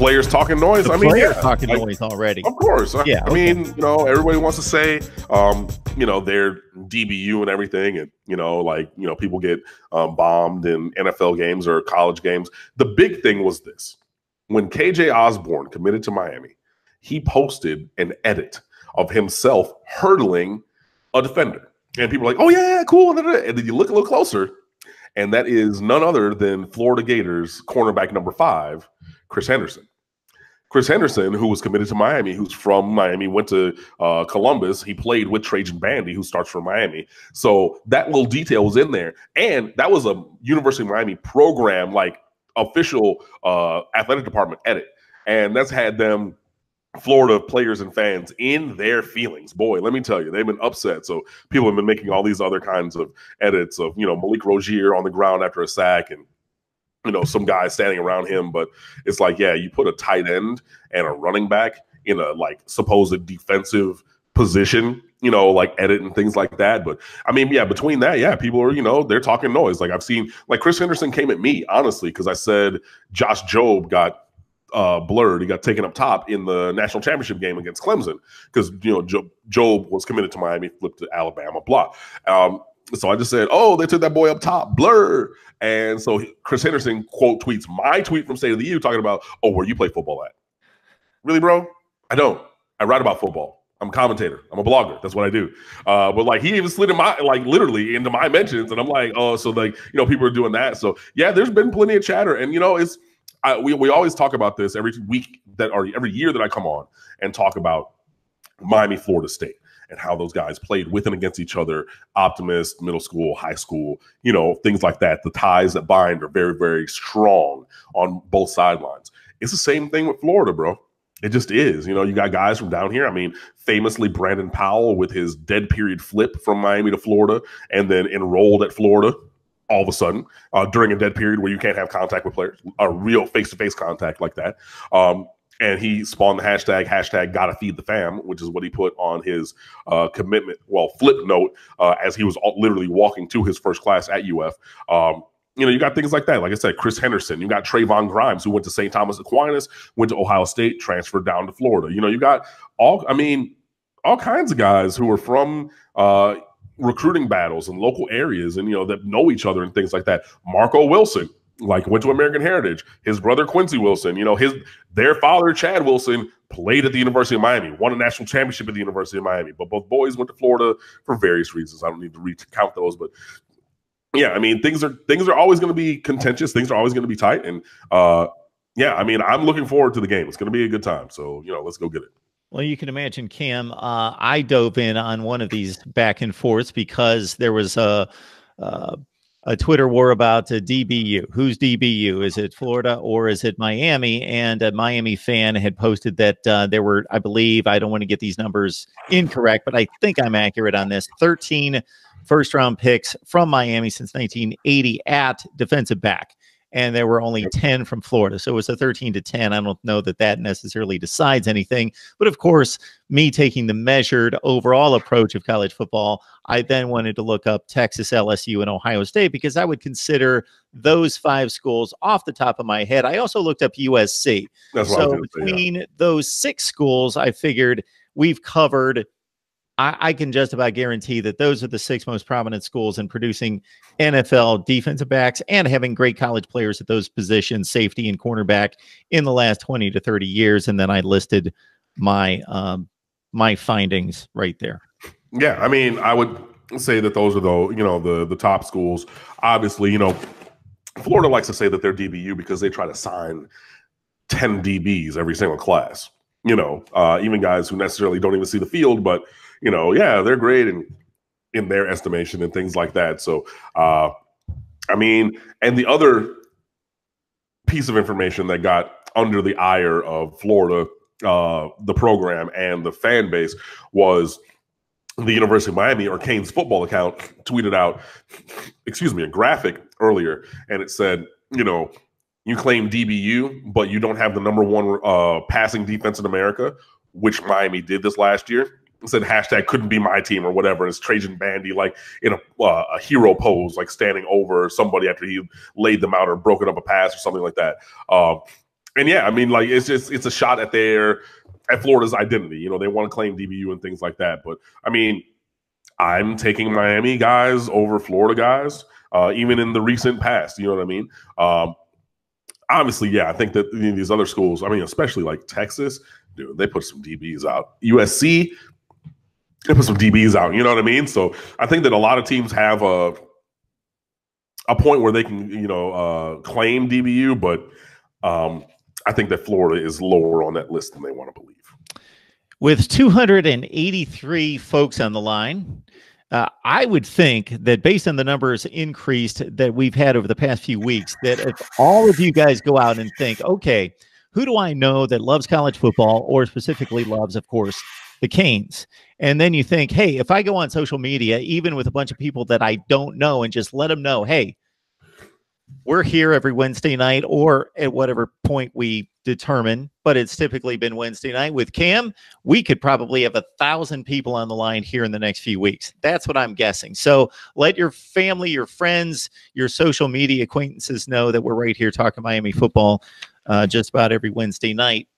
players talking noise. The players talking noise already. Of course. Yeah. I mean, you know, everybody wants to say, you know, they're DBU and everything, and you know, like, you know, people get bombed in NFL games or college games. The big thing was this: when KJ Osborne committed to Miami, he posted an edit of himself hurdling a defender, and people are like, "Oh yeah, cool." And then you look a little closer, and that is none other than Florida Gators cornerback number 5, Chris Henderson. Chris Henderson, who was committed to Miami, who's from Miami, went to Columbus. He played with Trajan Bandy, who starts from Miami. So that little detail was in there. And that was a University of Miami program, like official athletic department edit. And that's had them, Florida players and fans, in their feelings. Boy, let me tell you, they've been upset. So people have been making all these other kinds of edits of, you know, MarkRogersTV on the ground after a sack, and you know, some guy standing around him. But it's like, yeah, you put a tight end and a running back in a like supposed defensive position, you know, like edit and things like that. But I mean, yeah, between that, yeah, people are, you know, they're talking noise. Like I've seen, like Chris Henderson came at me, honestly, because I said Josh Jobe got blurred. He got taken up top in the national championship game against Clemson because, you know, Jobe was committed to Miami, flipped to Alabama, blah. So I just said, oh, they took that boy up top, blur. And so Chris Henderson quote tweets my tweet from State of the U talking about, oh, where you play football at? Really, bro? I don't. I write about football. I'm a commentator. I'm a blogger. That's what I do. But like he even slid in my, like literally into my mentions. And I'm like, oh, so like, you know, people are doing that. So yeah, there's been plenty of chatter. And, you know, it's, we always talk about this every week or every year that I come on and talk about Miami, Florida State, and how those guys played with and against each other, Optimist, middle school, high school, you know, things like that. The ties that bind are very, very strong on both sidelines. It's the same thing with Florida, bro. It just is. You know, you got guys from down here. I mean, famously, Brandon Powell with his dead period flip from Miami to Florida and then enrolled at Florida all of a sudden during a dead period where you can't have contact with players, a real face-to-face contact like that. And he spawned the hashtag gotta feed the fam, which is what he put on his commitment, flip note as he was literally walking to his first class at UF. You know, you got things like that. Like I said, Chris Henderson, you got Trayvon Grimes, who went to St. Thomas Aquinas, went to Ohio State, transferred down to Florida. You know, you got all kinds of guys who are from recruiting battles in local areas and, you know, that know each other and things like that. Marco Wilson, like went to American Heritage. His brother Quincy Wilson, you know, their father Chad Wilson played at the University of Miami, won a national championship at the University of Miami. But both boys went to Florida for various reasons. I don't need to recount those, but yeah, I mean, things are always going to be contentious. Things are always going to be tight, and yeah, I mean, I'm looking forward to the game. It's going to be a good time. So, you know, let's go get it. Well, you can imagine, Cam, I dove in on one of these back and forths because there was a Twitter war about DBU. Who's DBU? Is it Florida or is it Miami? And a Miami fan had posted that there were, I believe, I don't want to get these numbers incorrect, but I think I'm accurate on this, 13 first-round picks from Miami since 1980 at defensive back. And there were only 10 from Florida. So it was a 13-10. I don't know that that necessarily decides anything. But of course, me taking the measured overall approach of college football, I then wanted to look up Texas, LSU, and Ohio State because I would consider those 5 schools off the top of my head. I also looked up USC. That's what I was between those 6 schools, I figured we've covered. I can just about guarantee that those are the 6 most prominent schools in producing NFL defensive backs and having great college players at those positions, safety and cornerback, in the last 20 to 30 years. And then I listed my my findings right there. Yeah, I mean, I would say that those are the top schools. Obviously, you know, Florida likes to say that they're DBU because they try to sign 10 DBs every single class. You know, even guys who necessarily don't even see the field, but you know, yeah, they're great in their estimation and things like that. So, I mean, and the other piece of information that got under the ire of Florida, the program and the fan base, was the University of Miami, or Canes football account, tweeted out, a graphic earlier, and it said, you know, you claim DBU, but you don't have the #1 passing defense in America, which Miami did this last year. It said hashtag couldn't be my team or whatever. And it's Trajan Bandy like in a hero pose, like standing over somebody after he laid them out or broken up a pass or something like that. And yeah, I mean, like it's a shot at Florida's identity. You know, they want to claim DBU and things like that. But I mean, I'm taking Miami guys over Florida guys, even in the recent past. You know what I mean? Obviously, yeah, I think that these other schools, I mean, especially like Texas, dude, they put some DBs out. USC, they put some DBs out. You know what I mean? So I think that a lot of teams have a point where they can, claim DBU, but I think that Florida is lower on that list than they want to believe. With 283 folks on the line, I would think that based on the numbers increased that we've had over the past few weeks, that if all of you guys go out and think, okay, who do I know that loves college football or specifically loves, of course, the Canes? And then you think, hey, if I go on social media, even with a bunch of people that I don't know and just let them know, hey, we're here every Wednesday night or at whatever point we determine, but it's typically been Wednesday night with Cam. We could probably have 1,000 people on the line here in the next few weeks. That's what I'm guessing. So let your family, your friends, your social media acquaintances know that we're right here talking Miami football just about every Wednesday night.